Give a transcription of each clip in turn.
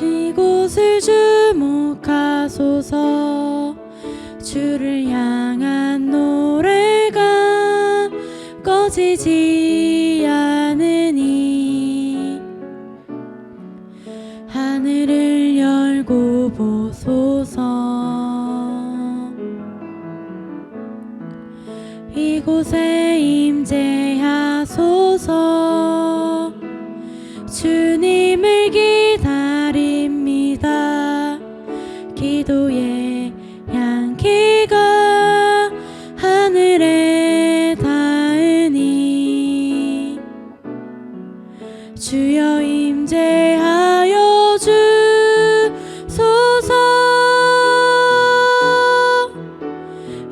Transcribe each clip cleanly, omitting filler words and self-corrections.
이곳을 주목하소서. 주를 향한 노래가 꺼지지 않으니 하늘을 열고 보소서. 이곳에 임재하소서. 주님을 기다립니다. 기도의 향기가 하늘에 닿으니 주여 임재하여 주소서.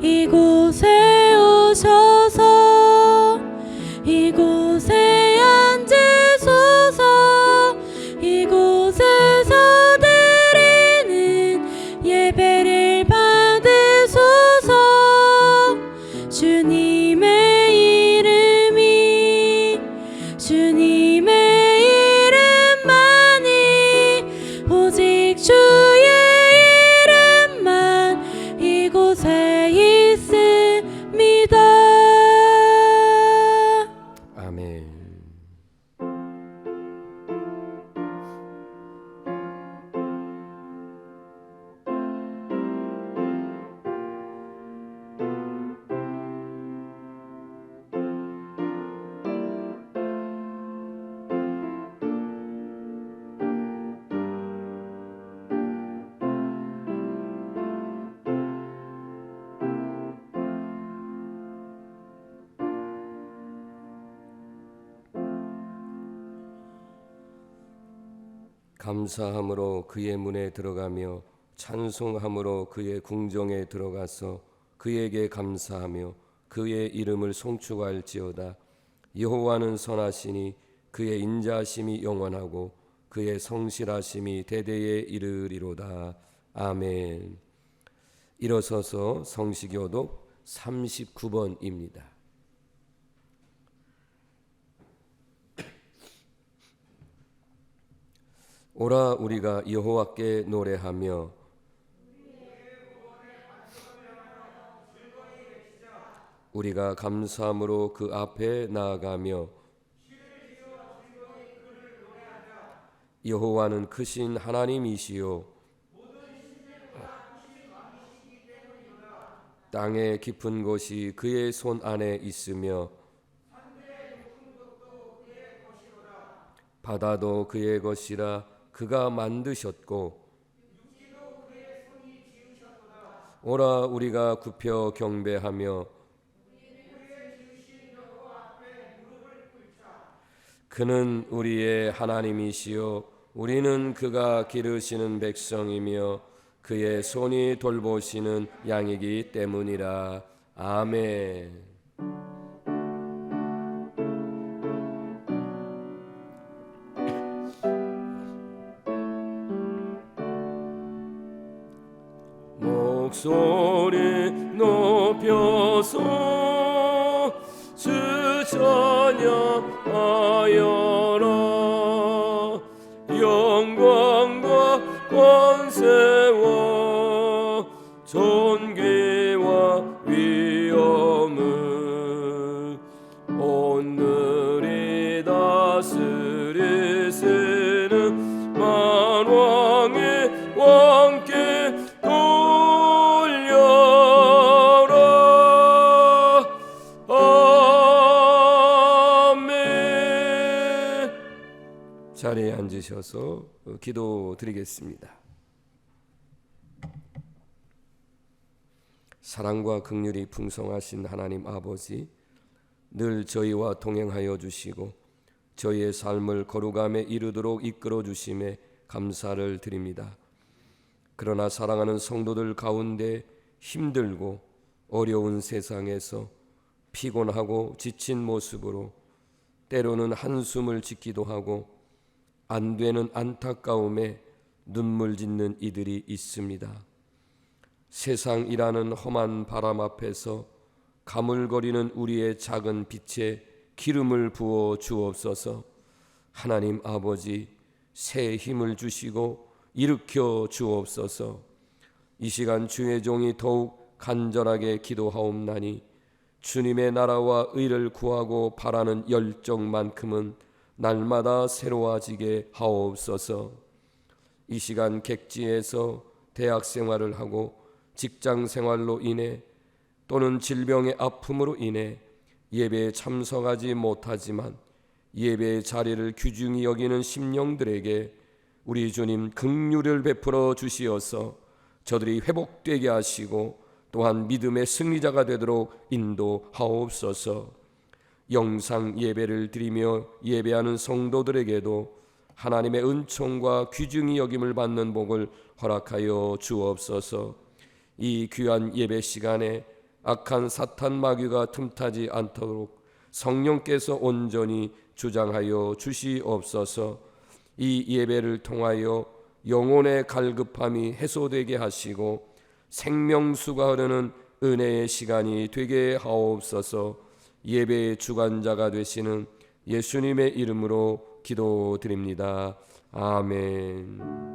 이곳에 오셔서 이곳에 앉으소서. 이곳에서 드리는 예배를 받으소서. 주님의 이름이 주님의 이름만이 오직 주의 이름만 이곳에 있습니다. 아멘. 감사함으로 그의 문에 들어가며 찬송함으로 그의 궁정에 들어가서 그에게 감사하며 그의 이름을 송축할지어다. 여호와는 선하시니 그의 인자심이 영원하고 그의 성실하심이 대대에 이르리로다. 아멘. 일어서서 성시교독 39번입니다. 오라 우리가 여호와께 노래하며 우리가 감사함으로 그 앞에 나아가며 여호와는 크신 하나님이시요 땅의 깊은 곳이 그의 손 안에 있으며 바다도 그의 것이라. 그가 만드셨고 오라 우리가 굽혀 경배하며 그는 우리의 하나님이시요 우리는 그가 기르시는 백성이며 그의 손이 돌보시는 양이기 때문이라. 아멘. 목소리 높여서 주 찬양하여라. 영광과 권세와 존귀와 위엄을 오늘이 다스리시는 만왕의 왕께 자리에 앉으셔서 기도드리겠습니다. 사랑과 긍휼이 풍성하신 하나님 아버지, 늘 저희와 동행하여 주시고 저희의 삶을 거룩함에 이르도록 이끌어 주심에 감사를 드립니다. 그러나 사랑하는 성도들 가운데 힘들고 어려운 세상에서 피곤하고 지친 모습으로 때로는 한숨을 짓기도 하고 안 되는 안타까움에 눈물 짓는 이들이 있습니다. 세상이라는 험한 바람 앞에서 가물거리는 우리의 작은 빛에 기름을 부어 주옵소서. 하나님 아버지, 새 힘을 주시고 일으켜 주옵소서. 이 시간 주의 종이 더욱 간절하게 기도하옵나니 주님의 나라와 의를 구하고 바라는 열정만큼은 날마다 새로워지게 하옵소서. 이 시간 객지에서 대학 생활을 하고 직장 생활로 인해 또는 질병의 아픔으로 인해 예배에 참석하지 못하지만 예배의 자리를 귀중히 여기는 심령들에게 우리 주님 긍휼을 베풀어 주시어서 저들이 회복되게 하시고 또한 믿음의 승리자가 되도록 인도하옵소서. 영상 예배를 드리며 예배하는 성도들에게도 하나님의 은총과 귀중히 여김을 받는 복을 허락하여 주옵소서. 이 귀한 예배 시간에 악한 사탄 마귀가 틈타지 않도록 성령께서 온전히 주장하여 주시옵소서. 이 예배를 통하여 영혼의 갈급함이 해소되게 하시고 생명수가 흐르는 은혜의 시간이 되게 하옵소서. 예배의 주관자가 되시는 예수님의 이름으로 기도드립니다. 아멘.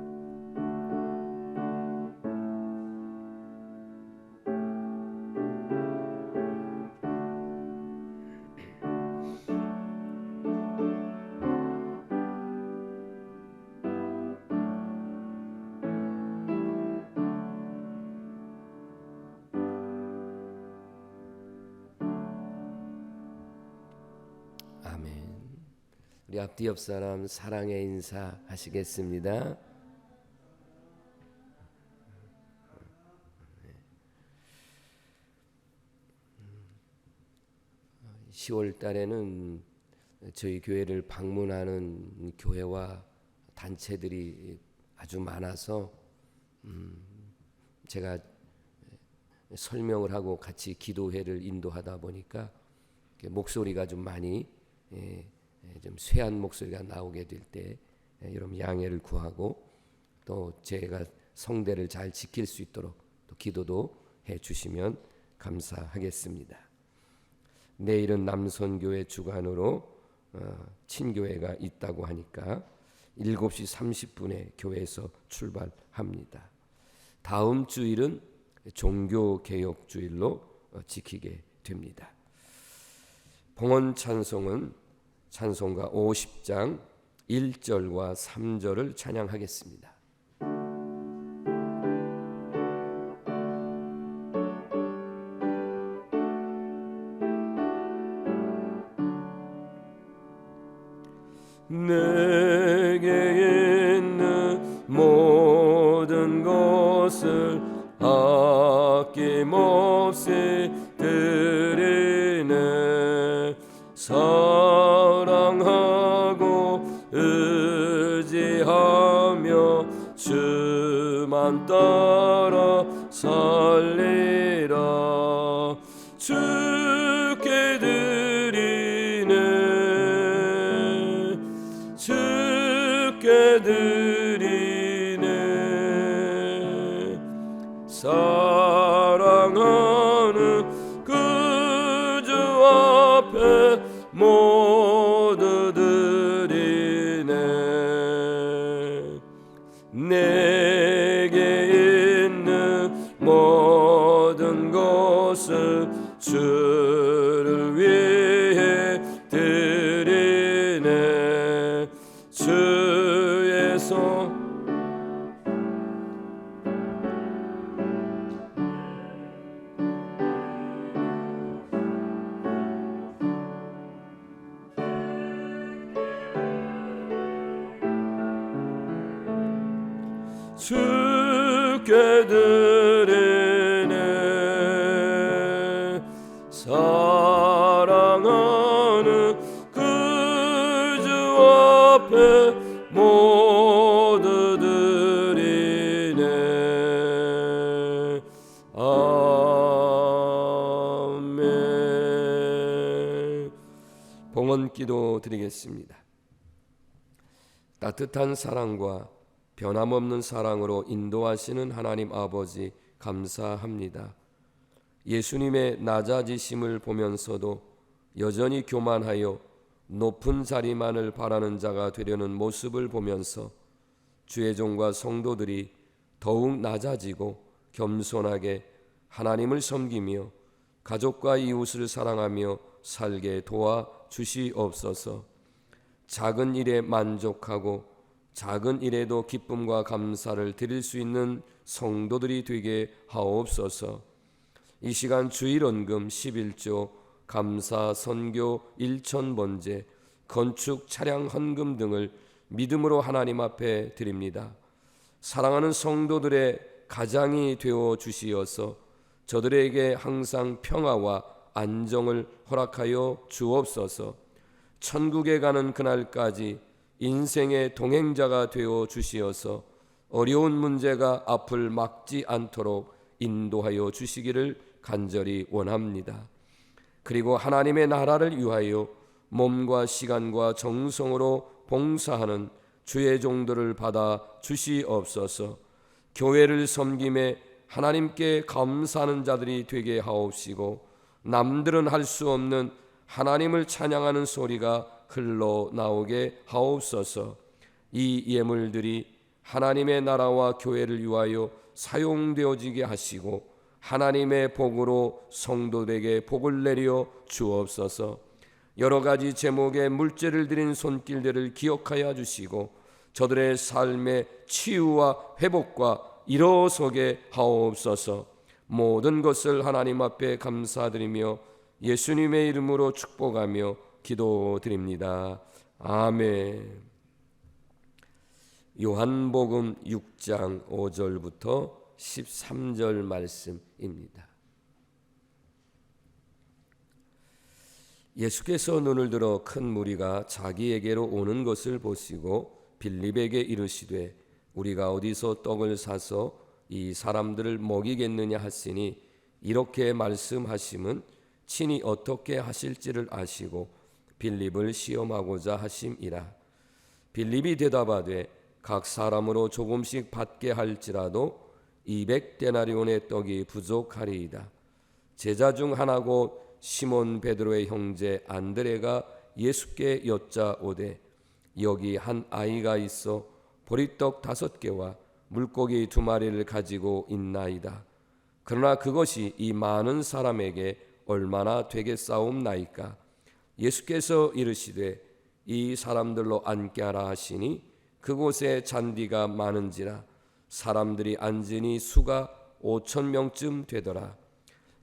우리 앞뒤 옆 사람 사랑의 인사 하시겠습니다. 10월 달에는 저희 교회를 방문하는 교회와 단체들이 아주 많아서 제가 설명을 하고 같이 기도회를 인도하다 보니까 목소리가 좀 많이 좀 쇠한 목소리가 나오게 될 때 여러분 양해를 구하고 또 제가 성대를 잘 지킬 수 있도록 또 기도도 해 주시면 감사하겠습니다. 내일은 남선교회 주관으로 친교회가 있다고 하니까 7시 30분에 교회에서 출발합니다. 다음 주일은 종교개혁주일로 지키게 됩니다. 봉헌 찬송은 찬송가 50장 1절과 3절을 찬양하겠습니다. 내게 있는 모든 것을 아낌없이 드리네. 사랑하고 의지하며 주만 따라 살리라. 주께 드리네. 주께 드리네. 사랑하는 그 주 앞에 모두 드리네. 내게 있는 모든 것을 주를 위해 드리네. 주의 손 주께 드리네. 사랑하는 그 주 앞에 모두 드리네. 아멘. 봉헌기도 드리겠습니다. 따뜻한 사랑과 변함없는 사랑으로 인도하시는 하나님 아버지 감사합니다. 예수님의 낮아지심을 보면서도 여전히 교만하여 높은 자리만을 바라는 자가 되려는 모습을 보면서 주의 종과 성도들이 더욱 낮아지고 겸손하게 하나님을 섬기며 가족과 이웃을 사랑하며 살게 도와 주시옵소서. 작은 일에 만족하고 작은 일에도 기쁨과 감사를 드릴 수 있는 성도들이 되게 하옵소서. 이 시간 주일 헌금 11조, 감사 선교 1,000번제, 건축 차량 헌금 등을 믿음으로 하나님 앞에 드립니다. 사랑하는 성도들의 가장이 되어 주시어서 저들에게 항상 평화와 안정을 허락하여 주옵소서. 천국에 가는 그날까지 인생의 동행자가 되어 주시어서 어려운 문제가 앞을 막지 않도록 인도하여 주시기를 간절히 원합니다. 그리고 하나님의 나라를 위하여 몸과 시간과 정성으로 봉사하는 주의 종들을 받아 주시옵소서. 교회를 섬김에 하나님께 감사하는 자들이 되게 하옵시고 남들은 할 수 없는 하나님을 찬양하는 소리가 흘러나오게 하옵소서. 이 예물들이 하나님의 나라와 교회를 위하여 사용되어지게 하시고 하나님의 복으로 성도들에게 복을 내려 주옵소서. 여러 가지 제목의 물제를 드린 손길들을 기억하여 주시고 저들의 삶의 치유와 회복과 일어서게 하옵소서. 모든 것을 하나님 앞에 감사드리며 예수님의 이름으로 축복하며 기도드립니다. 아멘. 요한복음 6장 5절부터 13절 말씀입니다. 예수께서 눈을 들어 큰 무리가 자기에게로 오는 것을 보시고 빌립에게 이르시되 우리가 어디서 떡을 사서 이 사람들을 먹이겠느냐 하시니 이렇게 말씀하심은 친히 어떻게 하실지를 아시고 빌립을 시험하고자 하심이라. 빌립이 대답하되 각 사람으로 조금씩 받게 할지라도 200데나리온의 떡이 부족하리이다. 제자 중 하나고 시몬 베드로의 형제 안드레가 예수께 여짜오되 여기 한 아이가 있어 보리떡 5개와 물고기 2마리를 가지고 있나이다. 그러나 그것이 이 많은 사람에게 얼마나 되겠사옵나이까. 예수께서 이르시되 이 사람들로 앉게 하라 하시니 그곳에 잔디가 많은지라 사람들이 앉으니 수가 5,000명쯤 되더라.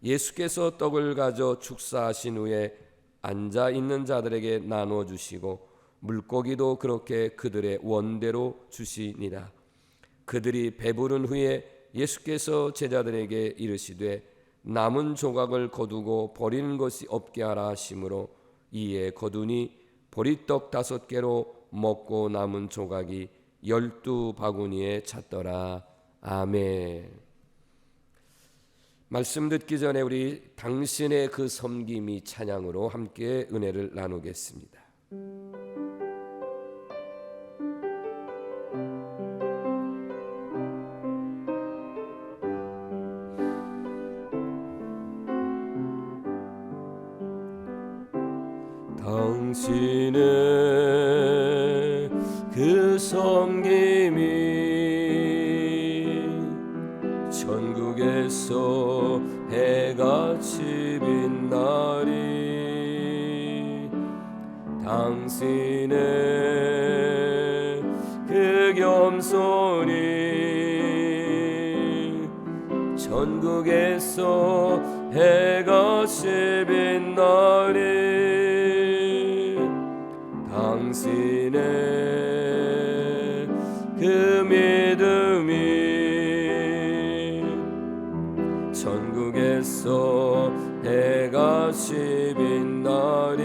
예수께서 떡을 가져 축사하신 후에 앉아 있는 자들에게 나눠 주시고 물고기도 그렇게 그들의 원대로 주시니라. 그들이 배부른 후에 예수께서 제자들에게 이르시되 남은 조각을 거두고 버리는 것이 없게 하라 하시므로 이에 거두니 보리떡 5개로 먹고 남은 조각이 12바구니에 찼더라. 아멘. 말씀 듣기 전에 우리 당신의 그 섬김이 찬양으로 함께 은혜를 나누겠습니다. 당신의 그 섬김이 천국에서 해같이 빛나리. 당신의 그 겸손이 천국에서 해같이 빛나리. 당신의 그 믿음이 천국에서 해같이 빛나리.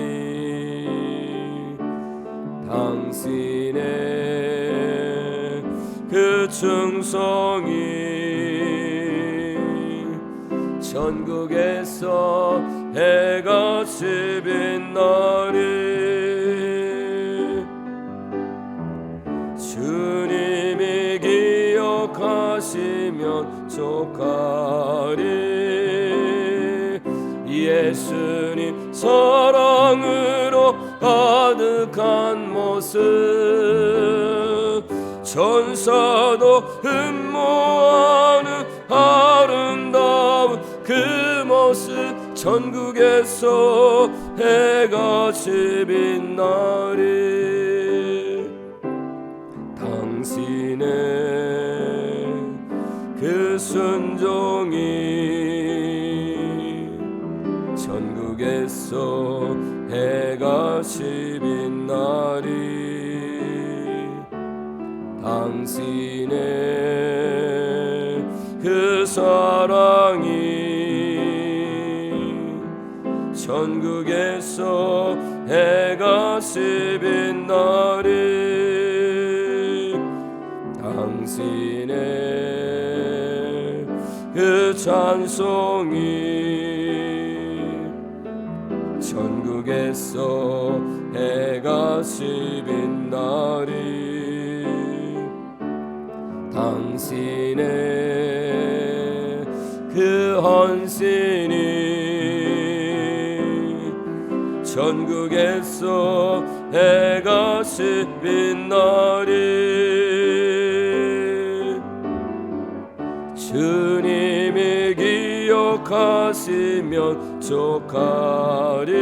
당신의 그 충성이 천국에서 해같이 빛나리. 주님이 기억하시면 족하리. 예수님 사랑으로 가득한 모습 천사도 흠모하는 아름다운 그 모습 천국에서 해같이 빛나리. 당신의 그 순종이 천국에서 해같이 빛나리. 당신의 그 사랑이 천국에서 해같이 빛나리. 당신의 그 찬송이 천국에서 해같이 빛나리. 당신의 그 헌신이 천국에서 해같이 빛나리. 주님이 기억하시면 족하리.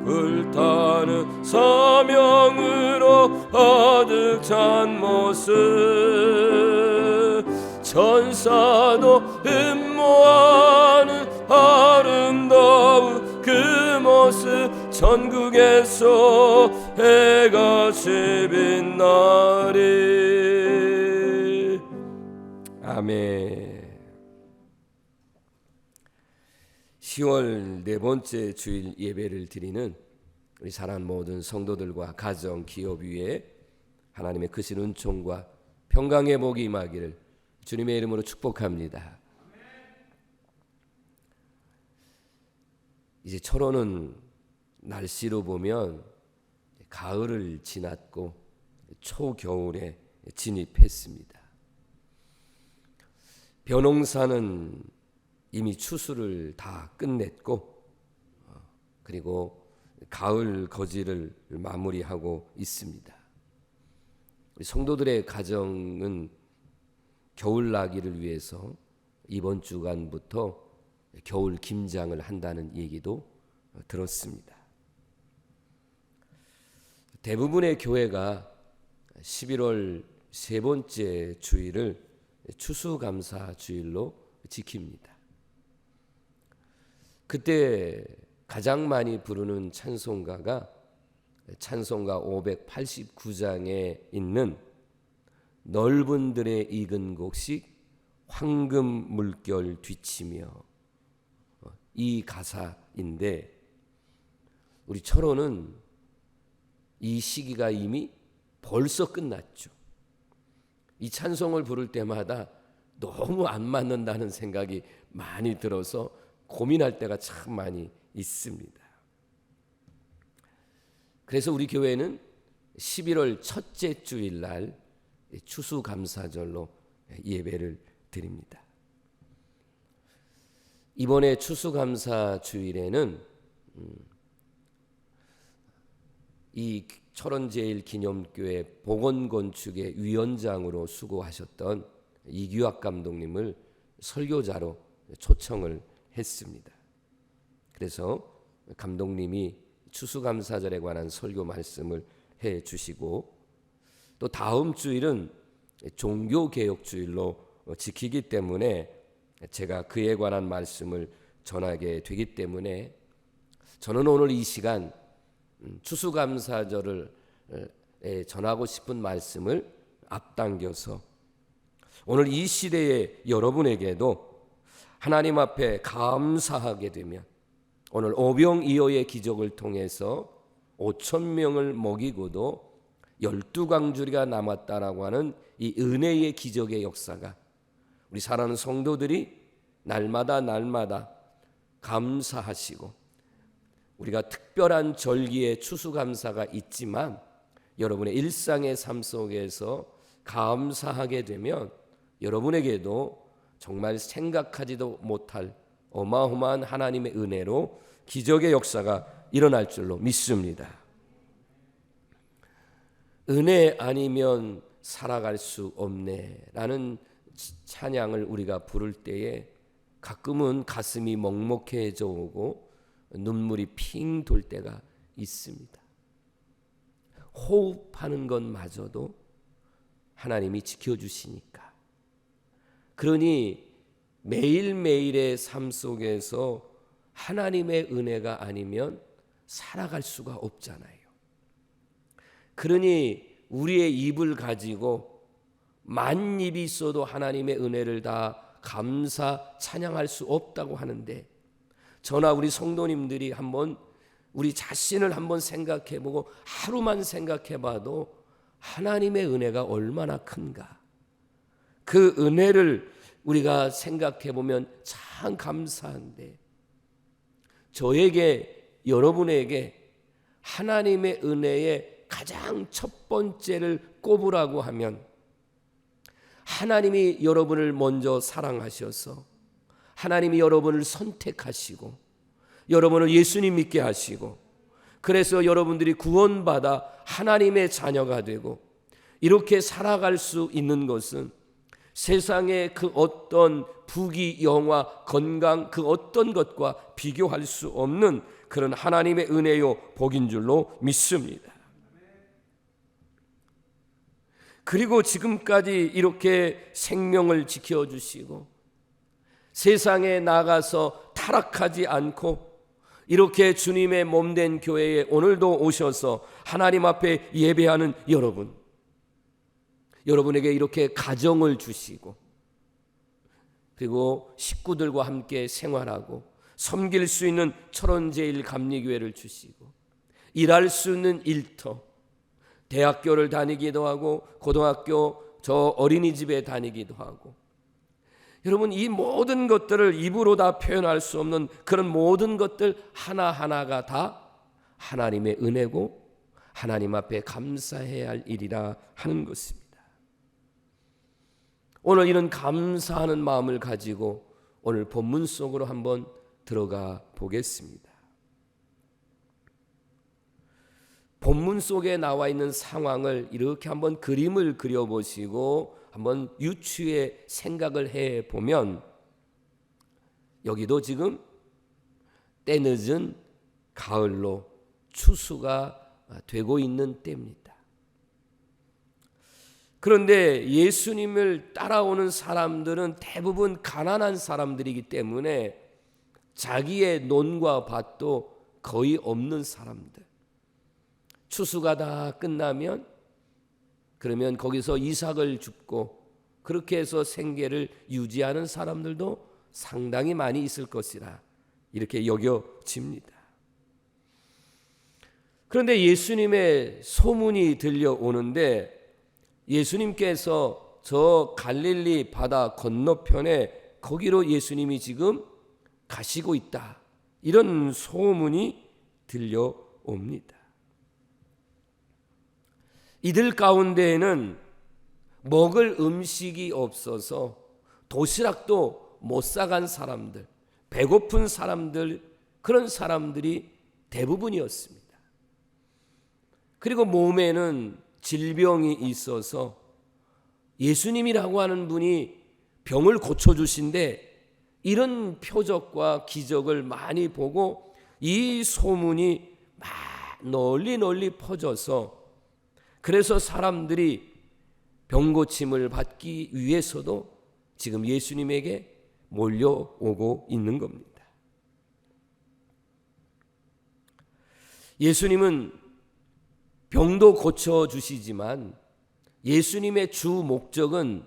불타는 사명으로 가득 찬 모습 천사도 흠모하는 아름다운 그 모습 천국에서 해같이 빛나리. 아멘. 10월 네 번째 주일 예배를 드리는 우리 사랑하는 모든 성도들과 가정, 기업 위에 하나님의 크신 은총과 평강의 복이 임하기를 주님의 이름으로 축복합니다. 이제 철원은 날씨로 보면 가을을 지났고 초겨울에 진입했습니다. 벼농사는 이미 추수를 다 끝냈고 그리고 가을 거지를 마무리하고 있습니다. 우리 성도들의 가정은 겨울 나기를 위해서 이번 주간부터 겨울 김장을 한다는 얘기도 들었습니다. 대부분의 교회가 11월 세 번째 주일을 추수감사 주일로 지킵니다. 그때 가장 많이 부르는 찬송가가 찬송가 589장에 있는 넓은 들의 익은 곡식 황금 물결 뒤치며, 이 가사인데 우리 철원은 이 시기가 이미 벌써 끝났죠. 이 찬송을 부를 때마다 너무 안 맞는다는 생각이 많이 들어서 고민할 때가 참 많이 있습니다. 그래서 우리 교회는 11월 첫째 주일날 추수감사절로 예배를 드립니다. 이번에 추수감사 주일에는 이 철원제일기념교회 복원건축의 위원장으로 수고하셨던 이규학 감독님을 설교자로 초청을 했습니다. 그래서 감독님이 추수감사절에 관한 설교 말씀을 해 주시고, 또 다음 주일은 종교개혁주일로 지키기 때문에 제가 그에 관한 말씀을 전하게 되기 때문에 저는 오늘 이 시간 추수감사절을 전하고 싶은 말씀을 앞당겨서 오늘 이 시대의 여러분에게도 하나님 앞에 감사하게 되면, 오늘 오병이어의 기적을 통해서 5,000명을 먹이고도 12광주리가 남았다라고 하는 이 은혜의 기적의 역사가 우리 사랑하는 성도들이 날마다 감사하시고, 우리가 특별한 절기의 추수감사가 있지만 여러분의 일상의 삶 속에서 감사하게 되면 여러분에게도 정말 생각하지도 못할 어마어마한 하나님의 은혜로 기적의 역사가 일어날 줄로 믿습니다. 은혜 아니면 살아갈 수 없네 라는 찬양을 우리가 부를 때에 가끔은 가슴이 먹먹해져 오고 눈물이 핑 돌 때가 있습니다. 호흡하는 것마저도 하나님이 지켜주시니까. 그러니 매일매일의 삶 속에서 하나님의 은혜가 아니면 살아갈 수가 없잖아요. 그러니 우리의 입을 가지고 만 입이 있어도 하나님의 은혜를 다 감사 찬양할 수 없다고 하는데, 저나 우리 성도님들이 한번 우리 자신을 한번 생각해보고 하루만 생각해봐도 하나님의 은혜가 얼마나 큰가, 그 은혜를 우리가 생각해보면 참 감사한데, 저에게 여러분에게 하나님의 은혜의 가장 첫 번째를 꼽으라고 하면 하나님이 여러분을 먼저 사랑하셔서 하나님이 여러분을 선택하시고 여러분을 예수님 믿게 하시고 그래서 여러분들이 구원받아 하나님의 자녀가 되고 이렇게 살아갈 수 있는 것은 세상의 그 어떤 부귀 영화 건강 그 어떤 것과 비교할 수 없는 그런 하나님의 은혜요 복인 줄로 믿습니다. 그리고 지금까지 이렇게 생명을 지켜주시고 세상에 나가서 타락하지 않고 이렇게 주님의 몸된 교회에 오늘도 오셔서 하나님 앞에 예배하는 여러분에게 이렇게 가정을 주시고 그리고 식구들과 함께 생활하고 섬길 수 있는 철원제일감리교회를 주시고 일할 수 있는 일터, 대학교를 다니기도 하고 고등학교 저 어린이집에 다니기도 하고, 여러분 이 모든 것들을 입으로 다 표현할 수 없는 그런 모든 것들 하나하나가 다 하나님의 은혜고 하나님 앞에 감사해야 할 일이라 하는 것입니다. 오늘 이런 감사하는 마음을 가지고 오늘 본문 속으로 한번 들어가 보겠습니다. 본문 속에 나와 있는 상황을 이렇게 한번 그림을 그려보시고 한번 유추의 생각을 해보면 여기도 지금 때늦은 가을로 추수가 되고 있는 때입니다. 그런데 예수님을 따라오는 사람들은 대부분 가난한 사람들이기 때문에 자기의 논과 밭도 거의 없는 사람들, 추수가 다 끝나면 그러면 거기서 이삭을 줍고 그렇게 해서 생계를 유지하는 사람들도 상당히 많이 있을 것이라 이렇게 여겨집니다. 그런데 예수님의 소문이 들려오는데 예수님께서 저 갈릴리 바다 건너편에 거기로 예수님이 지금 가시고 있다, 이런 소문이 들려옵니다. 이들 가운데에는 먹을 음식이 없어서 도시락도 못 사간 사람들, 배고픈 사람들, 그런 사람들이 대부분이었습니다. 그리고 몸에는 질병이 있어서 예수님이라고 하는 분이 병을 고쳐주신데 이런 표적과 기적을 많이 보고 이 소문이 널리 퍼져서 그래서 사람들이 병고침을 받기 위해서도 지금 예수님에게 몰려오고 있는 겁니다. 예수님은 병도 고쳐주시지만 예수님의 주 목적은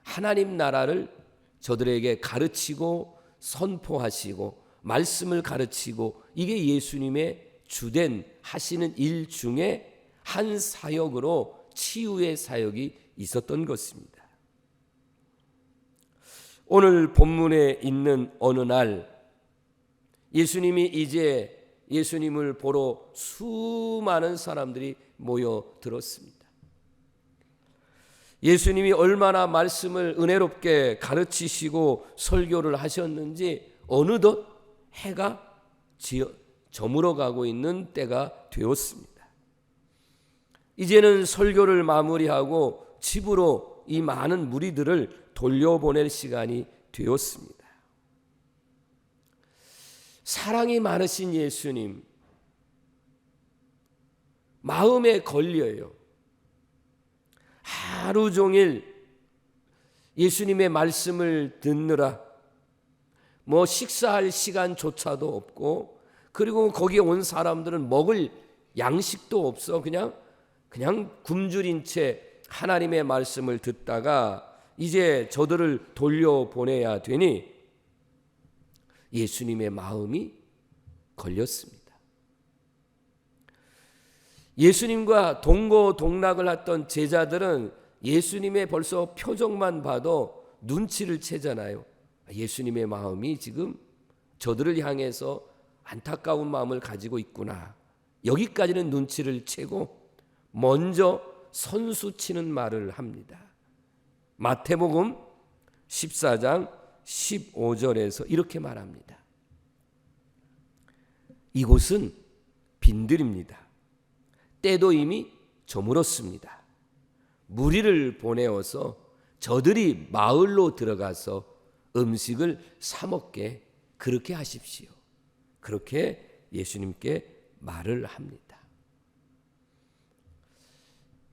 하나님 나라를 저들에게 가르치고 선포하시고 말씀을 가르치고 이게 예수님의 주된 하시는 일 중에 한 사역으로 치유의 사역이 있었던 것입니다. 오늘 본문에 있는 어느 날 예수님이 이제 예수님을 보러 수많은 사람들이 모여들었습니다. 예수님이 얼마나 말씀을 은혜롭게 가르치시고 설교를 하셨는지 어느덧 해가 저물어 가고 있는 때가 되었습니다. 이제는 설교를 마무리하고 집으로 이 많은 무리들을 돌려보낼 시간이 되었습니다. 사랑이 많으신 예수님, 마음에 걸려요. 하루 종일 예수님의 말씀을 듣느라 식사할 시간조차도 없고, 그리고 거기에 온 사람들은 먹을 양식도 없어 그냥 굶주린 채 하나님의 말씀을 듣다가 이제 저들을 돌려보내야 되니 예수님의 마음이 걸렸습니다. 예수님과 동고동락을 했던 제자들은 예수님의 벌써 표정만 봐도 눈치를 채잖아요. 예수님의 마음이 지금 저들을 향해서 안타까운 마음을 가지고 있구나. 여기까지는 눈치를 채고 먼저 선수치는 말을 합니다. 마태복음 14장 15절에서 이렇게 말합니다. 이곳은 빈들입니다. 때도 이미 저물었습니다. 무리를 보내어서 저들이 마을로 들어가서 음식을 사 먹게 그렇게 하십시오. 그렇게 예수님께 말을 합니다.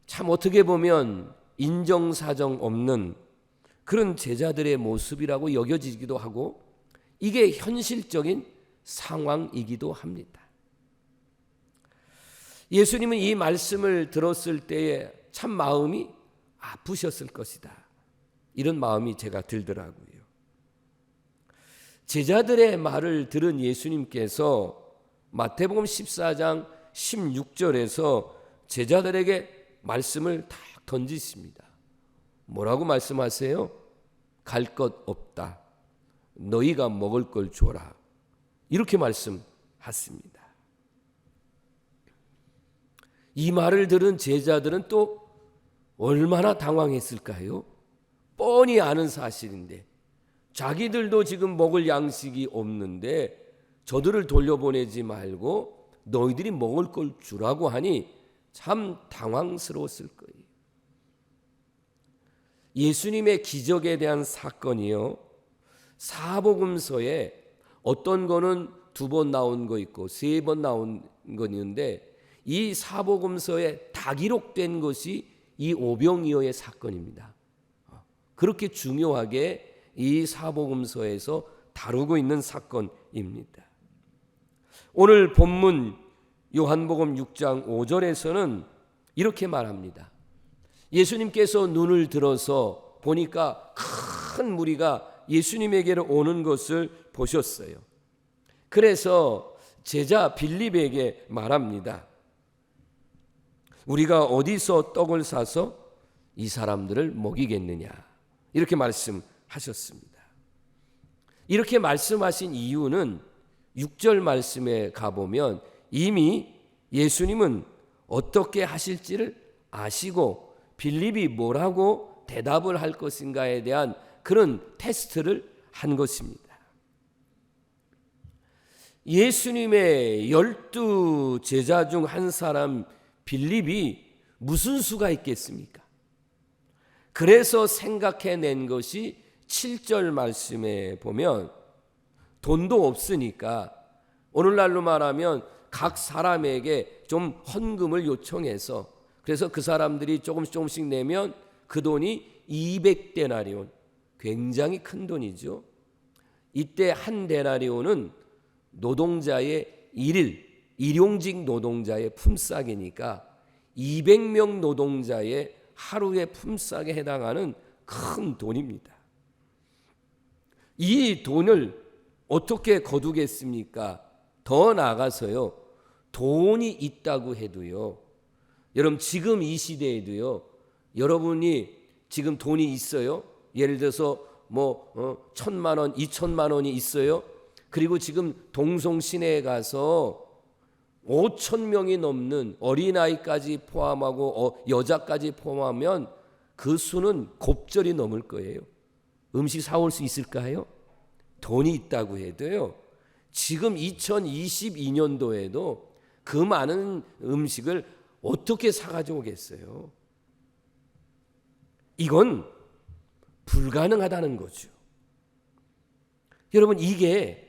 참 어떻게 보면 인정사정 없는 그런 제자들의 모습이라고 여겨지기도 하고, 이게 현실적인 상황이기도 합니다. 예수님은 이 말씀을 들었을 때에 참 마음이 아프셨을 것이다, 이런 마음이 제가 들더라고요. 제자들의 말을 들은 예수님께서 마태복음 14장 16절에서 제자들에게 말씀을 딱 던지십니다. 뭐라고 말씀하세요? 갈 것 없다. 너희가 먹을 걸 줘라. 이렇게 말씀하십니다. 이 말을 들은 제자들은 또 얼마나 당황했을까요? 뻔히 아는 사실인데 자기들도 지금 먹을 양식이 없는데 저들을 돌려보내지 말고 너희들이 먹을 걸 주라고 하니 참 당황스러웠을 거예요. 예수님의 기적에 대한 사건이요, 사복음서에 어떤 거는 2번 나온 거 있고 3번 나온 거 있는데, 이 사복음서에 다 기록된 것이 이 오병이어의 사건입니다. 그렇게 중요하게 이 사복음서에서 다루고 있는 사건입니다. 오늘 본문 요한복음 6장 5절에서는 이렇게 말합니다. 예수님께서 눈을 들어서 보니까 큰 무리가 예수님에게로 오는 것을 보셨어요. 그래서 제자 빌립에게 말합니다. 우리가 어디서 떡을 사서 이 사람들을 먹이겠느냐, 이렇게 말씀하셨습니다. 이렇게 말씀하신 이유는 6절 말씀에 가보면 이미 예수님은 어떻게 하실지를 아시고 빌립이 뭐라고 대답을 할 것인가에 대한 그런 테스트를 한 것입니다. 예수님의 12 제자 중 한 사람 빌립이 무슨 수가 있겠습니까? 그래서 생각해낸 것이 7절 말씀에 보면 돈도 없으니까 오늘날로 말하면 각 사람에게 좀 헌금을 요청해서, 그래서 그 사람들이 조금씩 내면 그 돈이 200데나리온, 굉장히 큰 돈이죠. 이때 한 데나리온은 노동자의 일용직 노동자의 품삯이니까 200명 노동자의 하루의 품삯에 해당하는 큰 돈입니다. 이 돈을 어떻게 거두겠습니까? 더 나아가서요, 돈이 있다고 해도요, 여러분 지금 이 시대에도요, 여러분이 지금 돈이 있어요? 예를 들어서 1,000만 원, 2,000만 원이 있어요? 그리고 지금 동성 시내에 가서 5,000명이 넘는 어린아이까지 포함하고 여자까지 포함하면 그 수는 곱절이 넘을 거예요. 음식 사올 수 있을까요? 돈이 있다고 해도요, 지금 2022년도에도 그 많은 음식을 어떻게 사가지고 오겠어요? 이건 불가능하다는 거죠. 여러분, 이게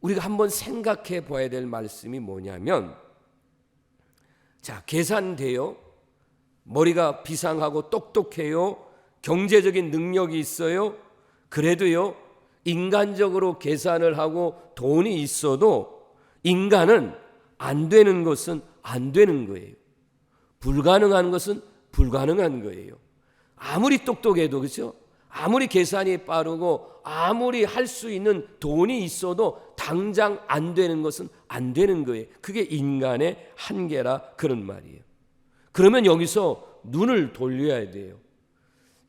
우리가 한번 생각해 봐야 될 말씀이 뭐냐면, 자, 계산돼요. 머리가 비상하고 똑똑해요. 경제적인 능력이 있어요. 그래도요, 인간적으로 계산을 하고 돈이 있어도 인간은 안 되는 것은 안 되는 거예요. 불가능한 것은 불가능한 거예요. 아무리 똑똑해도, 그렇죠? 아무리 계산이 빠르고 아무리 할 수 있는 돈이 있어도 당장 안 되는 것은 안 되는 거예요. 그게 인간의 한계라 그런 말이에요. 그러면 여기서 눈을 돌려야 돼요.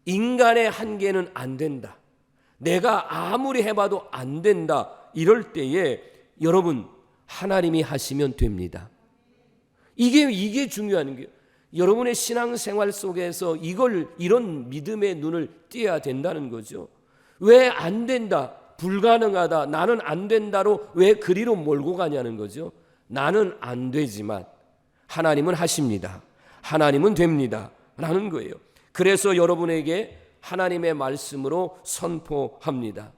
인간의 한계는 안 된다. 내가 아무리 해봐도 안 된다. 이럴 때에 여러분, 하나님이 하시면 됩니다. 이게 중요한 거예요. 여러분의 신앙생활 속에서 이런 믿음의 눈을 띄어야 된다는 거죠. 왜 안 된다, 불가능하다, 나는 안 된다로 왜 그리로 몰고 가냐는 거죠. 나는 안 되지만 하나님은 하십니다. 하나님은 됩니다 라는 거예요. 그래서 여러분에게 하나님의 말씀으로 선포합니다.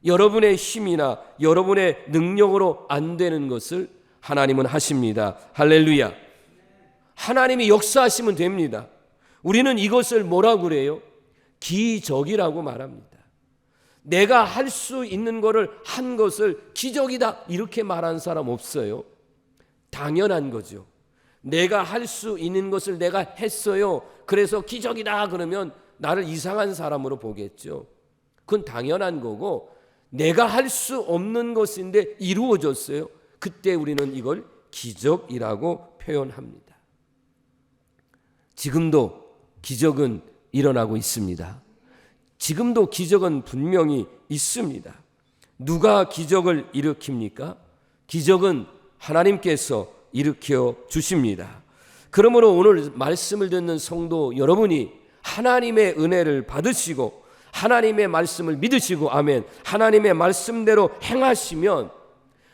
여러분의 힘이나 여러분의 능력으로 안 되는 것을 하나님은 하십니다. 할렐루야. 하나님이 역사하시면 됩니다. 우리는 이것을 뭐라고 그래요? 기적이라고 말합니다. 내가 할 수 있는 것을 한 것을 기적이다 이렇게 말하는 사람 없어요. 당연한 거죠. 내가 할 수 있는 것을 내가 했어요. 그래서 기적이다 그러면 나를 이상한 사람으로 보겠죠. 그건 당연한 거고, 내가 할 수 없는 것인데 이루어졌어요. 그때 우리는 이걸 기적이라고 표현합니다. 지금도 기적은 일어나고 있습니다. 지금도 기적은 분명히 있습니다. 누가 기적을 일으킵니까? 기적은 하나님께서 일으켜 주십니다. 그러므로 오늘 말씀을 듣는 성도 여러분이 하나님의 은혜를 받으시고 하나님의 말씀을 믿으시고, 아멘, 하나님의 말씀대로 행하시면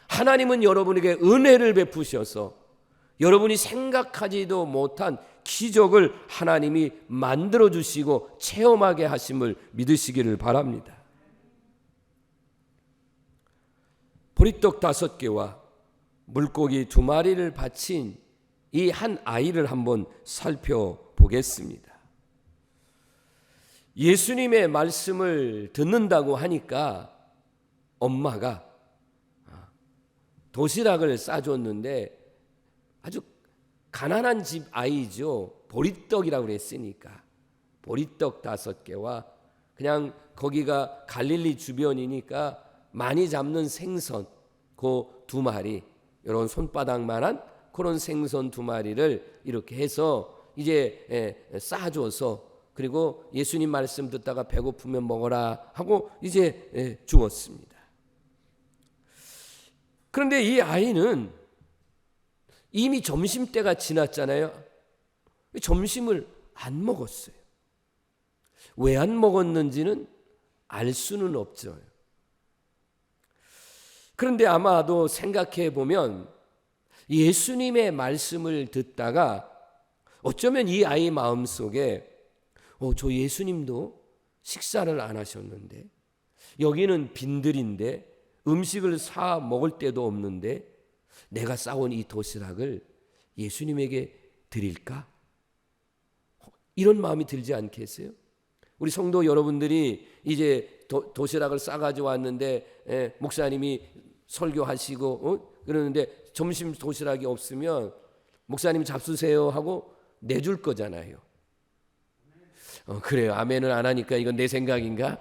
하나님은 여러분에게 은혜를 베푸셔서 여러분이 생각하지도 못한 기적을 하나님이 만들어 주시고 체험하게 하심을 믿으시기를 바랍니다. 보리떡 5개와 물고기 2마리를 바친 이 한 아이를 한번 살펴보겠습니다. 예수님의 말씀을 듣는다고 하니까 엄마가 도시락을 싸줬는데 아주 가난한 집 아이죠. 보리떡이라고 그랬으니까 보리떡 5개와 그냥 거기가 갈릴리 주변이니까 많이 잡는 생선 그 2마리, 이런 손바닥만한 그런 생선 2마리를 이렇게 해서 이제 싸줘서, 그리고 예수님 말씀 듣다가 배고프면 먹어라 하고 이제 주었습니다. 그런데 이 아이는 이미 점심때가 지났잖아요. 점심을 안 먹었어요. 왜 안 먹었는지는 알 수는 없죠. 그런데 아마도 생각해 보면 예수님의 말씀을 듣다가 어쩌면 이 아이 마음속에 저 예수님도 식사를 안 하셨는데, 여기는 빈들인데 음식을 사 먹을 데도 없는데 내가 싸온 이 도시락을 예수님에게 드릴까? 이런 마음이 들지 않겠어요? 우리 성도 여러분들이 이제 도시락을 싸가지고 왔는데 목사님이 설교하시고 그러는데 점심 도시락이 없으면 목사님 잡수세요 하고 내줄 거잖아요. 그래요. 아멘을 안 하니까 이건 내 생각인가?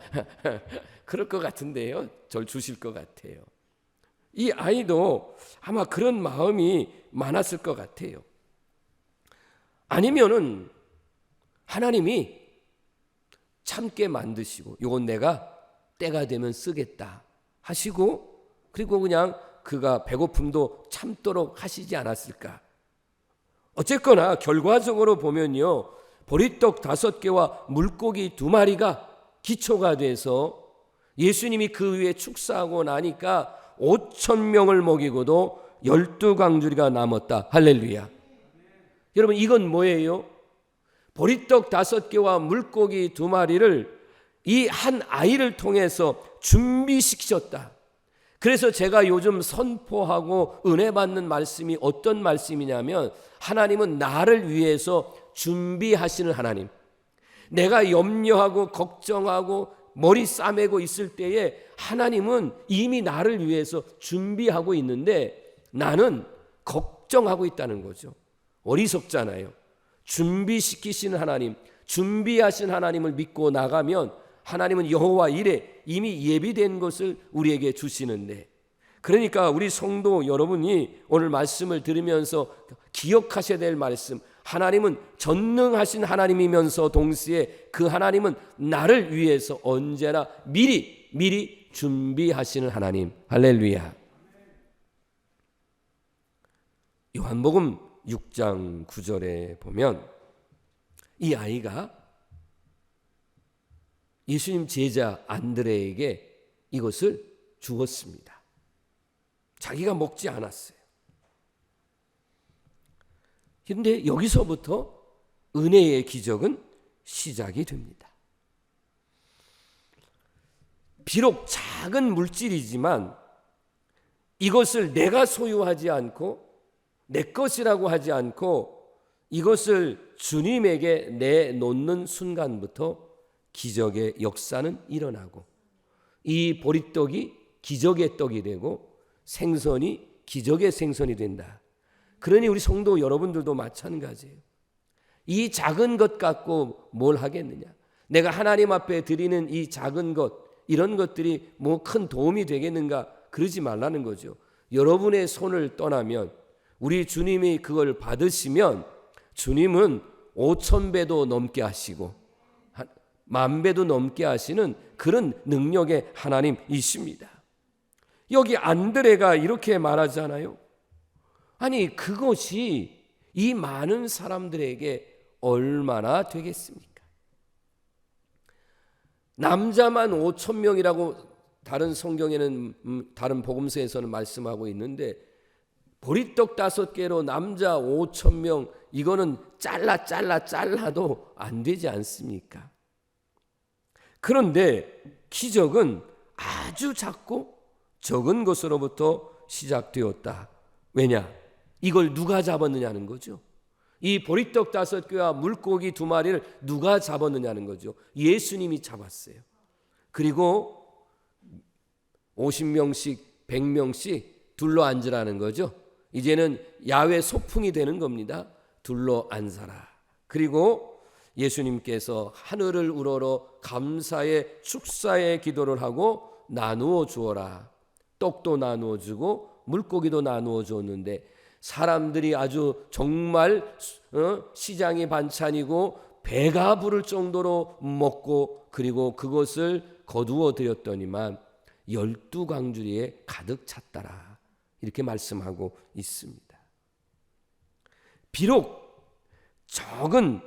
그럴 것 같은데요. 절 주실 것 같아요. 이 아이도 아마 그런 마음이 많았을 것 같아요. 아니면은 하나님이 참게 만드시고 이건 내가 때가 되면 쓰겠다 하시고, 그리고 그냥 그가 배고픔도 참도록 하시지 않았을까. 어쨌거나 결과적으로 보면요, 보리떡 5개와 물고기 2마리가 기초가 돼서 예수님이 그 위에 축사하고 나니까 5,000명을 먹이고도 12광주리가 남았다. 할렐루야. 여러분, 이건 뭐예요? 보리떡 5개와 물고기 2마리를 이 한 아이를 통해서 준비시키셨다. 그래서 제가 요즘 선포하고 은혜 받는 말씀이 어떤 말씀이냐면, 하나님은 나를 위해서 준비하시는 하나님. 내가 염려하고 걱정하고 머리 싸매고 있을 때에 하나님은 이미 나를 위해서 준비하고 있는데 나는 걱정하고 있다는 거죠. 어리석잖아요. 준비시키시는 하나님, 준비하신 하나님을 믿고 나가면 하나님은 여호와 이레, 이미 예비된 것을 우리에게 주시는데, 그러니까 우리 성도 여러분이 오늘 말씀을 들으면서 기억하셔야 될 말씀, 하나님은 전능하신 하나님이면서 동시에 그 하나님은 나를 위해서 언제나 미리 준비하시는 하나님. 할렐루야. 요한복음 6장 9절에 보면 이 아이가 예수님 제자 안드레에게 이것을 주었습니다. 자기가 먹지 않았어요. 그런데 여기서부터 은혜의 기적은 시작이 됩니다. 비록 작은 물질이지만 이것을 내가 소유하지 않고 내 것이라고 하지 않고 이것을 주님에게 내놓는 순간부터 기적의 역사는 일어나고, 이 보리떡이 기적의 떡이 되고 생선이 기적의 생선이 된다. 그러니 우리 성도 여러분들도 마찬가지예요. 이 작은 것 갖고 뭘 하겠느냐? 내가 하나님 앞에 드리는 이 작은 것, 이런 것들이 뭐 큰 도움이 되겠는가? 그러지 말라는 거죠. 여러분의 손을 떠나면, 우리 주님이 그걸 받으시면 주님은 5,000배도 넘게 하시고 10,000배도 넘게 하시는 그런 능력의 하나님이십니다. 여기 안드레가 이렇게 말하잖아요. 아니, 그것이 이 많은 사람들에게 얼마나 되겠습니까? 남자만 5,000명이라고 다른 성경에는, 다른 복음서에서는 말씀하고 있는데, 보리떡 5개로 남자 5,000명, 이거는 잘라도 안 되지 않습니까? 그런데 기적은 아주 작고 적은 것으로부터 시작되었다. 왜냐? 이걸 누가 잡았느냐는 거죠. 이 보리떡 5개와 물고기 2마리를 누가 잡았느냐는 거죠. 예수님이 잡았어요. 그리고 50명씩 100명씩 둘러 앉으라는 거죠. 이제는 야외 소풍이 되는 겁니다. 둘러 앉아라. 그리고 예수님께서 하늘을 우러러 감사의 축사의 기도를 하고 나누어 주어라. 떡도 나누어 주고 물고기도 나누어 줬는데, 사람들이 아주 정말 시장의 반찬이고 배가 부를 정도로 먹고, 그리고 그것을 거두어 드렸더니만 12광주리에 가득 찼더라. 이렇게 말씀하고 있습니다. 비록 적은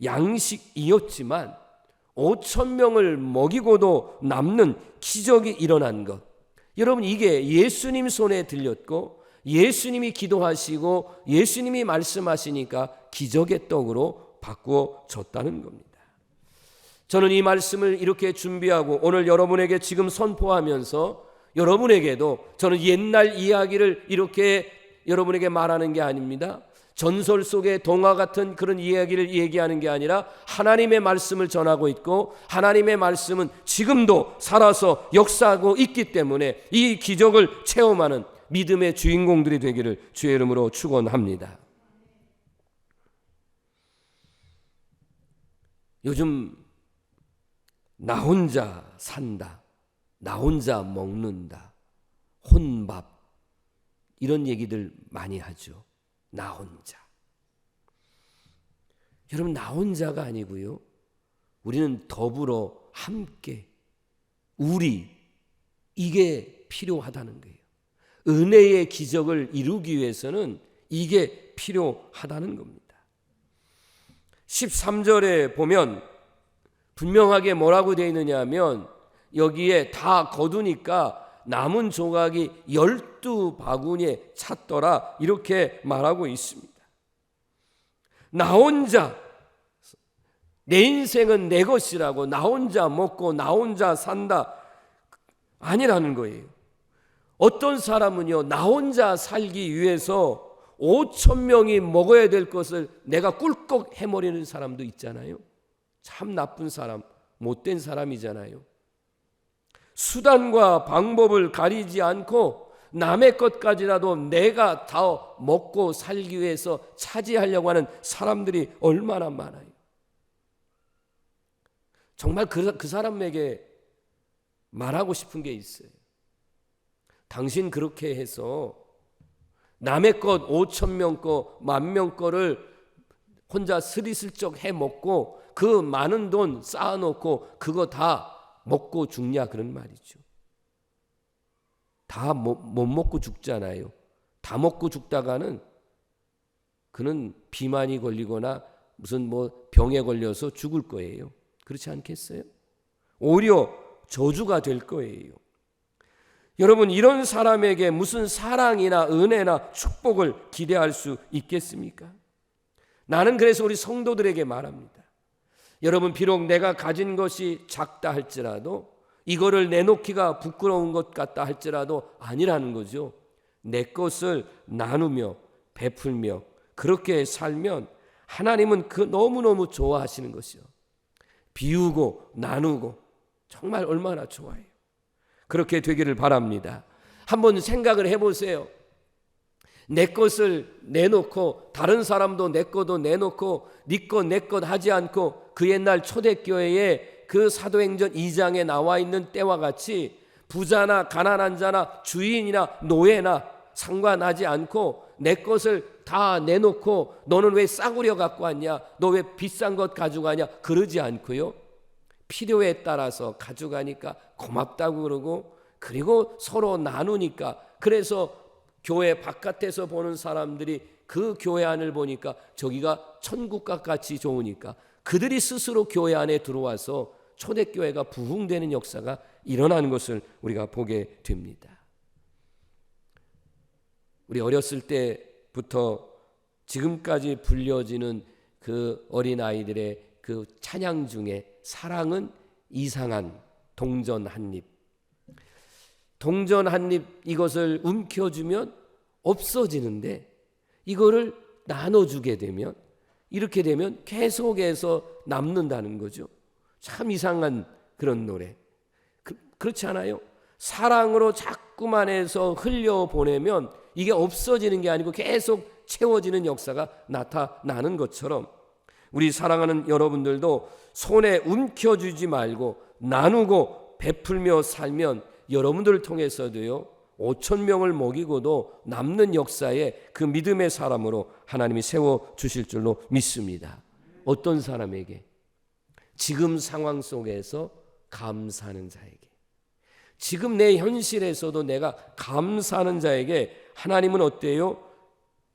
양식이었지만 5,000명을 먹이고도 남는 기적이 일어난 것, 여러분, 이게 예수님 손에 들렸고 예수님이 기도하시고 예수님이 말씀하시니까 기적의 떡으로 바꾸어졌다는 겁니다. 저는 이 말씀을 이렇게 준비하고 오늘 여러분에게 지금 선포하면서, 여러분에게도 저는 옛날 이야기를 이렇게 여러분에게 말하는 게 아닙니다. 전설 속의 동화 같은 그런 이야기를 얘기하는 게 아니라 하나님의 말씀을 전하고 있고, 하나님의 말씀은 지금도 살아서 역사하고 있기 때문에 이 기적을 체험하는 믿음의 주인공들이 되기를 주의 이름으로 축원합니다. 요즘 나 혼자 산다, 나 혼자 먹는다, 혼밥, 이런 얘기들 많이 하죠. 나 혼자. 여러분, 나 혼자가 아니고요, 우리는 더불어 함께, 우리, 이게 필요하다는 거예요. 은혜의 기적을 이루기 위해서는 이게 필요하다는 겁니다. 13절에 보면 분명하게 뭐라고 되어 있느냐 하면, 여기에 다 거두니까 남은 조각이 12바구니에 찼더라, 이렇게 말하고 있습니다. 나 혼자, 내 인생은 내 것이라고 나 혼자 먹고 나 혼자 산다 아니라는 거예요. 어떤 사람은요, 나 혼자 살기 위해서 5천 명이 먹어야 될 것을 내가 꿀꺽 해버리는 사람도 있잖아요. 참 나쁜 사람, 못된 사람이잖아요. 수단과 방법을 가리지 않고 남의 것까지라도 내가 다 먹고 살기 위해서 차지하려고 하는 사람들이 얼마나 많아요. 정말 그 사람에게 말하고 싶은 게 있어요. 당신 그렇게 해서 남의 것 5천 명 거, 10,000명 거를 혼자 스리슬쩍 해 먹고 그 많은 돈 쌓아놓고 그거 다 먹고 죽냐 그런 말이죠. 다 못 먹고 죽잖아요. 다 먹고 죽다가는 그는 비만이 걸리거나 무슨 뭐 병에 걸려서 죽을 거예요. 그렇지 않겠어요? 오히려 저주가 될 거예요. 여러분, 이런 사람에게 무슨 사랑이나 은혜나 축복을 기대할 수 있겠습니까? 나는 그래서 우리 성도들에게 말합니다. 여러분, 비록 내가 가진 것이 작다 할지라도, 이거를 내놓기가 부끄러운 것 같다 할지라도 아니라는 거죠. 내 것을 나누며 베풀며 그렇게 살면 하나님은 그 너무너무 좋아하시는 것이요. 비우고 나누고 정말 얼마나 좋아해요. 그렇게 되기를 바랍니다. 한번 생각을 해보세요. 내 것을 내놓고 다른 사람도 내 것도 내놓고 네 것 내 것 하지 않고 그 옛날 초대교회에 그 사도행전 2장에 나와 있는 때와 같이 부자나 가난한 자나 주인이나 노예나 상관하지 않고 내 것을 다 내놓고 너는 왜 싸구려 갖고 왔냐, 너 왜 비싼 것 가져가냐 그러지 않고요, 필요에 따라서 가져가니까 고맙다고 그러고, 그리고 서로 나누니까, 그래서 교회 바깥에서 보는 사람들이 그 교회 안을 보니까 저기가 천국과 같이 좋으니까 그들이 스스로 교회 안에 들어와서 초대교회가 부흥되는 역사가 일어나는 것을 우리가 보게 됩니다. 우리 어렸을 때부터 지금까지 불려지는 그 어린아이들의 그 찬양 중에 사랑은 이상한 동전 한 입, 동전 한 입 이것을 움켜주면 없어지는데 이거를 나눠주게 되면, 이렇게 되면 계속해서 남는다는 거죠. 참 이상한 그런 노래. 그렇지 않아요? 사랑으로 자꾸만 해서 흘려보내면 이게 없어지는 게 아니고 계속 채워지는 역사가 나타나는 것처럼 우리 사랑하는 여러분들도 손에 움켜쥐지 말고 나누고 베풀며 살면 여러분들을 통해서도요 5천 명을 먹이고도 남는 역사에 그 믿음의 사람으로 하나님이 세워주실 줄로 믿습니다. 어떤 사람에게? 지금 상황 속에서 감사하는 자에게, 지금 내 현실에서도 내가 감사하는 자에게 하나님은 어때요?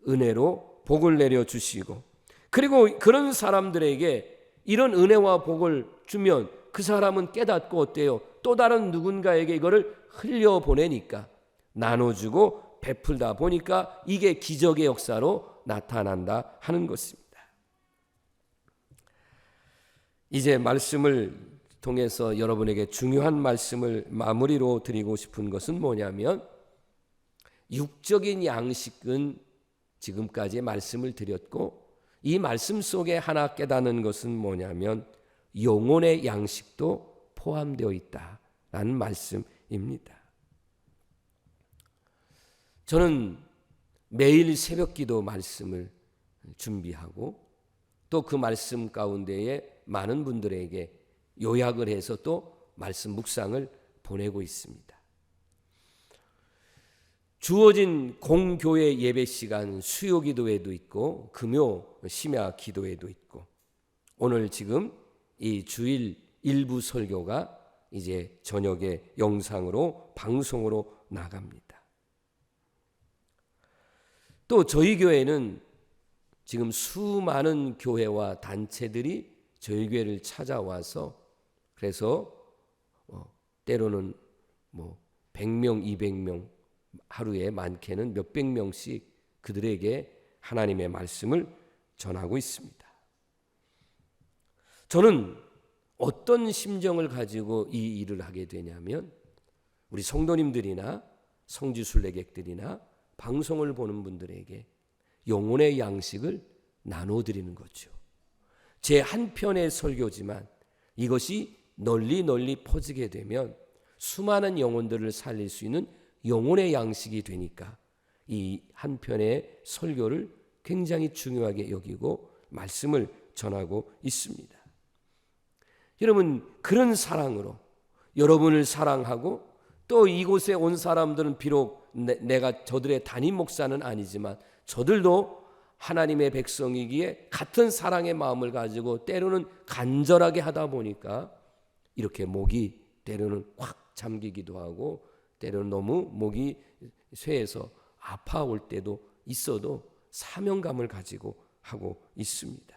은혜로 복을 내려주시고, 그리고 그런 사람들에게 이런 은혜와 복을 주면 그 사람은 깨닫고 어때요? 또 다른 누군가에게 이거를 흘려보내니까, 나눠주고 베풀다 보니까 이게 기적의 역사로 나타난다 하는 것입니다. 이제 말씀을 통해서 여러분에게 중요한 말씀을 마무리로 드리고 싶은 것은 뭐냐면, 육적인 양식은 지금까지 말씀을 드렸고, 이 말씀 속에 하나 깨닫는 것은 뭐냐면 영혼의 양식도 포함되어 있다라는 말씀입니다. 저는 매일 새벽기도 말씀을 준비하고 또 그 말씀 가운데에 많은 분들에게 요약을 해서 또 말씀 묵상을 보내고 있습니다. 주어진 공교회 예배 시간 수요 기도회도 있고 금요 심야 기도회도 있고, 오늘 지금 이 주일 일부 설교가 이제 저녁에 영상으로 방송으로 나갑니다. 또 저희 교회는 지금 수많은 교회와 단체들이 저희 교회를 찾아와서, 그래서 때로는 100명, 200명, 하루에 많게는 몇백 명씩 그들에게 하나님의 말씀을 전하고 있습니다. 저는 어떤 심정을 가지고 이 일을 하게 되냐면 우리 성도님들이나 성지순례객들이나 방송을 보는 분들에게 영혼의 양식을 나눠드리는 거죠. 제 한편의 설교지만 이것이 널리 퍼지게 되면 수많은 영혼들을 살릴 수 있는 영혼의 양식이 되니까 이 한편의 설교를 굉장히 중요하게 여기고 말씀을 전하고 있습니다. 여러분, 그런 사랑으로 여러분을 사랑하고 또 이곳에 온 사람들은 비록 내가 저들의 담임 목사는 아니지만 저들도 하나님의 백성이기에 같은 사랑의 마음을 가지고 때로는 간절하게 하다 보니까 이렇게 목이 때로는 확 잠기기도 하고 때로는 너무 목이 쇠해서 아파올 때도 있어도 사명감을 가지고 하고 있습니다.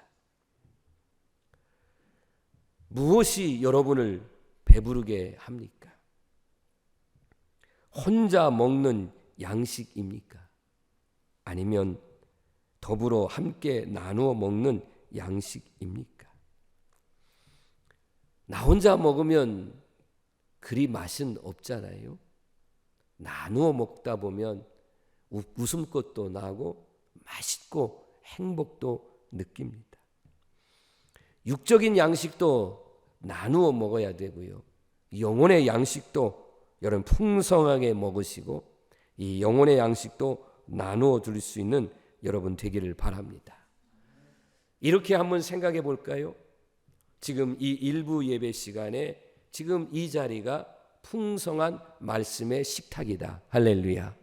무엇이 여러분을 배부르게 합니까? 혼자 먹는 양식입니까? 아니면 더불어 함께 나누어 먹는 양식입니까? 나 혼자 먹으면 그리 맛은 없잖아요. 나누어 먹다 보면 웃음꽃도 나고 맛있고 행복도 느낍니다. 육적인 양식도 나누어 먹어야 되고요. 영혼의 양식도 여러분 풍성하게 먹으시고 이 영혼의 양식도 나누어 줄 수 있는 여러분 되기를 바랍니다. 이렇게 한번 생각해 볼까요? 지금 이 일부 예배 시간에 지금 이 자리가 풍성한 말씀의 식탁이다. 할렐루야.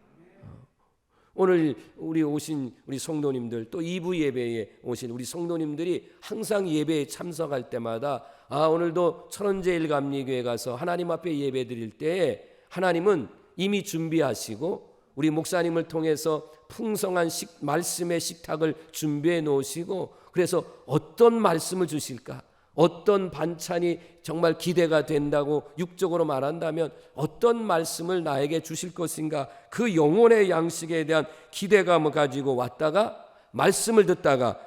오늘 우리 오신 우리 성도님들 또 2부 예배에 오신 우리 성도님들이 항상 예배에 참석할 때마다 오늘도 천원제일감리교회 가서 하나님 앞에 예배 드릴 때 하나님은 이미 준비하시고 우리 목사님을 통해서 풍성한 말씀의 식탁을 준비해 놓으시고 그래서 어떤 말씀을 주실까? 어떤 반찬이 정말 기대가 된다고 육적으로 말한다면 어떤 말씀을 나에게 주실 것인가? 그 영혼의 양식에 대한 기대감을 가지고 왔다가 말씀을 듣다가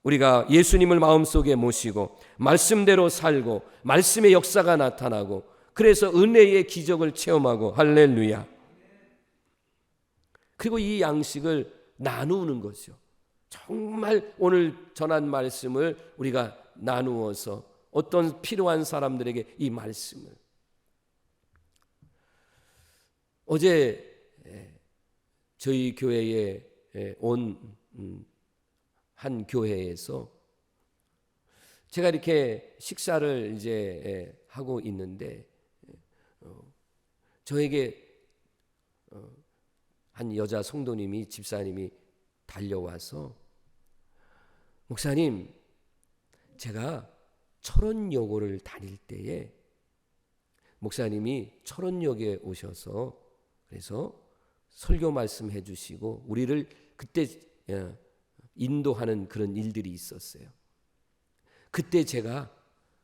우리가 예수님을 마음속에 모시고 말씀대로 살고 말씀의 역사가 나타나고 그래서 은혜의 기적을 체험하고 할렐루야. 그리고 이 양식을 나누는 거죠. 정말 오늘 전한 말씀을 우리가 나누어서 어떤 필요한 사람들에게 이 말씀을 어제 저희 교회에 온 한 교회에서 제가 이렇게 식사를 이제 하고 있는데 저에게 한 여자 성도님이 집사님이 달려와서 목사님 제가 철원여고를 다닐 때에 목사님이 철원역에 오셔서 그래서 설교 말씀해 주시고 우리를 그때 인도하는 그런 일들이 있었어요. 그때 제가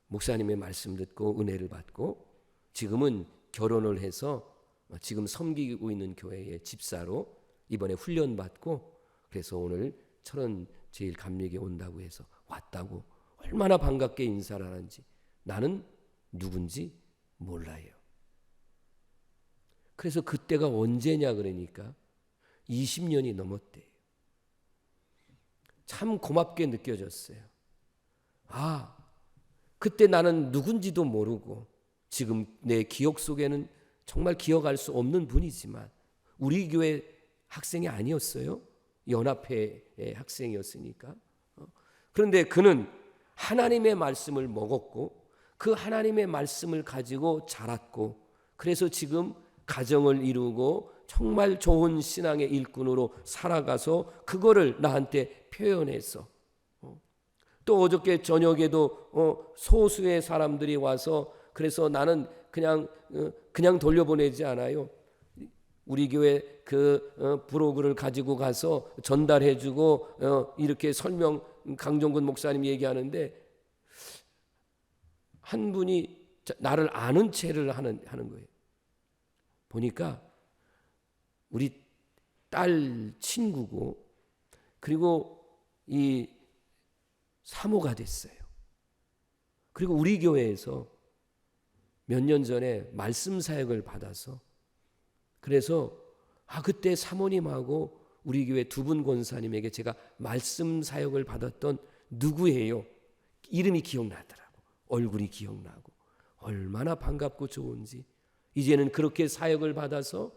목사님의 말씀 듣고 은혜를 받고 지금은 결혼을 해서 지금 섬기고 있는 교회의 집사로 이번에 훈련 받고 그래서 오늘 철원제일감리교회 온다고 해서 왔다고 얼마나 반갑게 인사를 하는지 나는 누군지 몰라요. 그래서 그때가 언제냐 그러니까 20년이 넘었대요. 참 고맙게 느껴졌어요. 그때 나는 누군지도 모르고 지금 내 기억 속에는 정말 기억할 수 없는 분이지만 우리 교회 학생이 아니었어요. 연합회의 학생이었으니까. 그런데 그는 하나님의 말씀을 먹었고 그 하나님의 말씀을 가지고 자랐고 그래서 지금 가정을 이루고 정말 좋은 신앙의 일꾼으로 살아가서 그거를 나한테 표현해서 또 어저께 저녁에도 소수의 사람들이 와서 그래서 나는 그냥 돌려보내지 않아요. 우리 교회 그 브로그를 가지고 가서 전달해주고 이렇게 설명 강종근 목사님 얘기하는데 한 분이 나를 아는 체를 하는 거예요. 보니까 우리 딸 친구고 그리고 이 사모가 됐어요. 그리고 우리 교회에서 몇 년 전에 말씀 사역을 받아서 그래서 그때 사모님하고 우리 교회 두 분 권사님에게 제가 말씀 사역을 받았던 누구예요? 이름이 기억나더라고. 얼굴이 기억나고 얼마나 반갑고 좋은지. 이제는 그렇게 사역을 받아서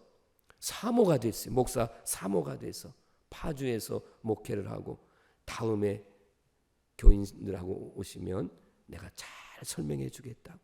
사모가 됐어요. 목사 사모가 돼서 파주에서 목회를 하고 다음에 교인들하고 오시면 내가 잘 설명해 주겠다고.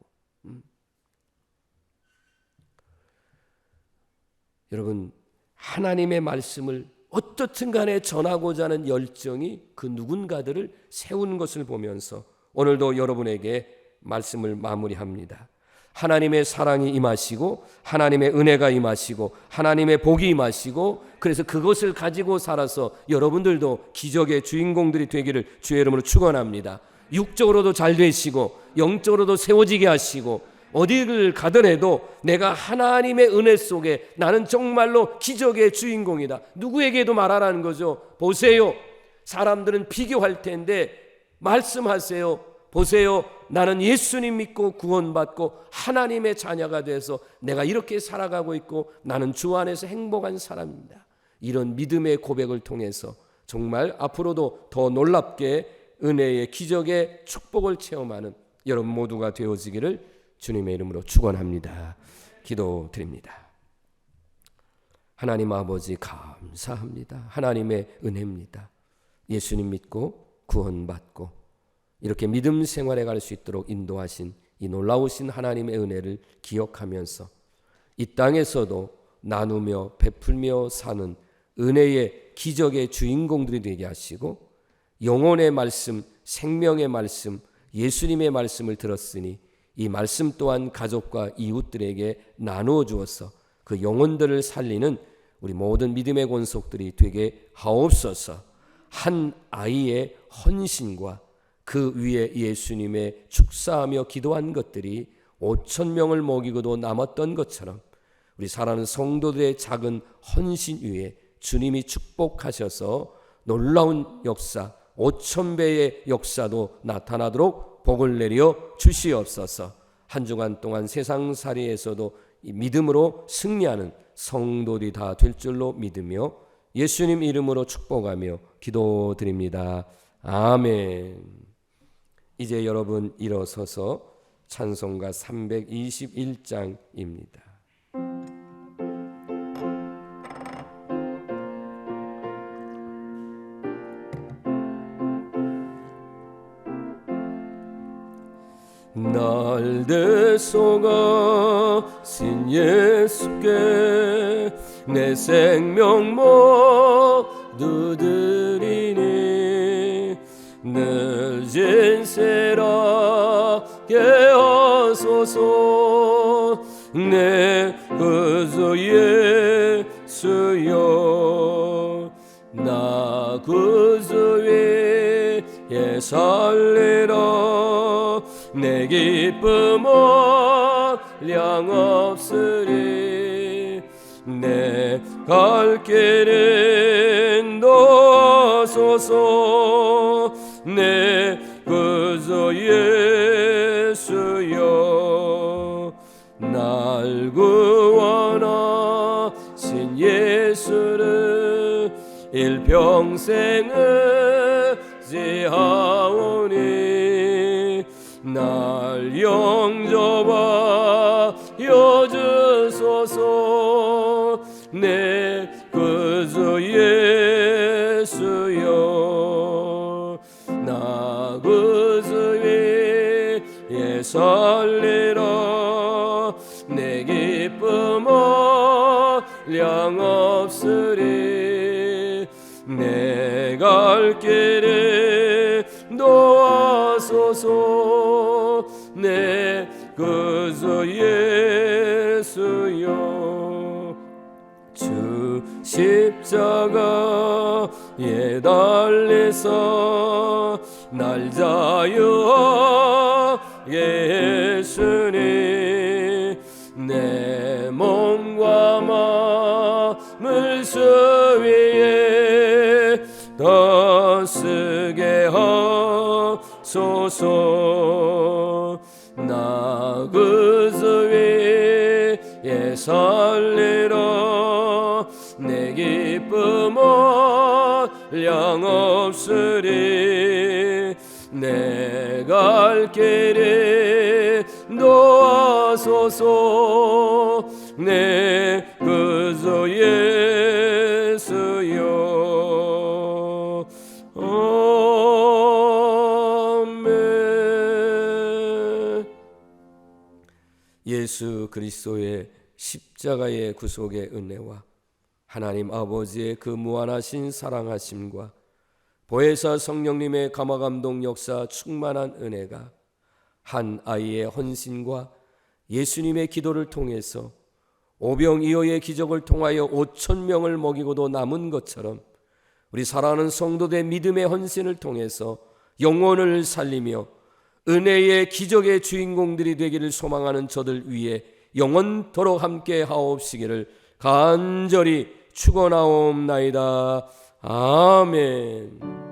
여러분, 하나님의 말씀을 어떻든 간에 전하고자 하는 열정이 그 누군가들을 세운 것을 보면서 오늘도 여러분에게 말씀을 마무리합니다. 하나님의 사랑이 임하시고 하나님의 은혜가 임하시고 하나님의 복이 임하시고 그래서 그것을 가지고 살아서 여러분들도 기적의 주인공들이 되기를 주의 이름으로 축원합니다. 육적으로도 잘 되시고 영적으로도 세워지게 하시고 어디를 가더라도 내가 하나님의 은혜 속에 나는 정말로 기적의 주인공이다. 누구에게도 말하라는 거죠. 보세요. 사람들은 비교할 텐데 말씀하세요. 보세요. 나는 예수님 믿고 구원받고 하나님의 자녀가 돼서 내가 이렇게 살아가고 있고 나는 주 안에서 행복한 사람입니다. 이런 믿음의 고백을 통해서 정말 앞으로도 더 놀랍게 은혜의 기적의 축복을 체험하는 여러분 모두가 되어지기를 주님의 이름으로 축원합니다. 기도드립니다. 하나님 아버지 감사합니다. 하나님의 은혜입니다. 예수님 믿고 구원받고 이렇게 믿음 생활에 갈 수 있도록 인도하신 이 놀라우신 하나님의 은혜를 기억하면서 이 땅에서도 나누며 베풀며 사는 은혜의 기적의 주인공들이 되게 하시고 영혼의 말씀, 생명의 말씀, 예수님의 말씀을 들었으니 이 말씀 또한 가족과 이웃들에게 나누어 주어서 그 영혼들을 살리는 우리 모든 믿음의 권속들이 되게 하옵소서. 한 아이의 헌신과 그 위에 예수님의 축사하며 기도한 것들이 5,000명을 먹이고도 남았던 것처럼 우리 사랑하는 성도들의 작은 헌신 위에 주님이 축복하셔서 놀라운 역사 5,000배의 역사도 나타나도록 복을 내려 주시옵소서. 한 주간 동안 세상살이에서도 이 믿음으로 승리하는 성도들이 다 될 줄로 믿으며 예수님 이름으로 축복하며 기도드립니다. 아멘. 이제 여러분 일어서서 찬송가 321장입니다. 날 대속하신 예수께 내 생명 모두 드리니 늘 진실하게 하소서. 내 구주 예수여 나 구주 위에 살리라. 내 기쁨 한량 없으리. 내 갈 길은 도소서. 내 구주 예수여 날 구원하신 예수를 일평생 의지하오니 날 영접하여 주소서. 내 구주 예수여 나 구주 위에 살리라. 내 기쁨 한량 없으리. 내 갈 길을 도와소서. 내 구주 예수여 주 십자가에 달리사 날 자유하게 했으니 내 몸과 마음을 주 위에 다스게 하소서. 나 그저 위에 살리라. 내 기쁨은 영없으리. 내 갈 길이 도와소서. 내 그저 예수여. 아멘. 예수 그리스도의 십자가의 구속의 은혜와 하나님 아버지의 그 무한하신 사랑하심과 보혜사 성령님의 감화감동 역사 충만한 은혜가 한 아이의 헌신과 예수님의 기도를 통해서 오병이어의 기적을 통하여 5,000명을 먹이고도 남은 것처럼 우리 사랑하는 성도들의 믿음의 헌신을 통해서 영혼을 살리며 은혜의 기적의 주인공들이 되기를 소망하는 저들 위에 영원토록 함께 하옵시기를 간절히 축원하옵나이다. 아멘.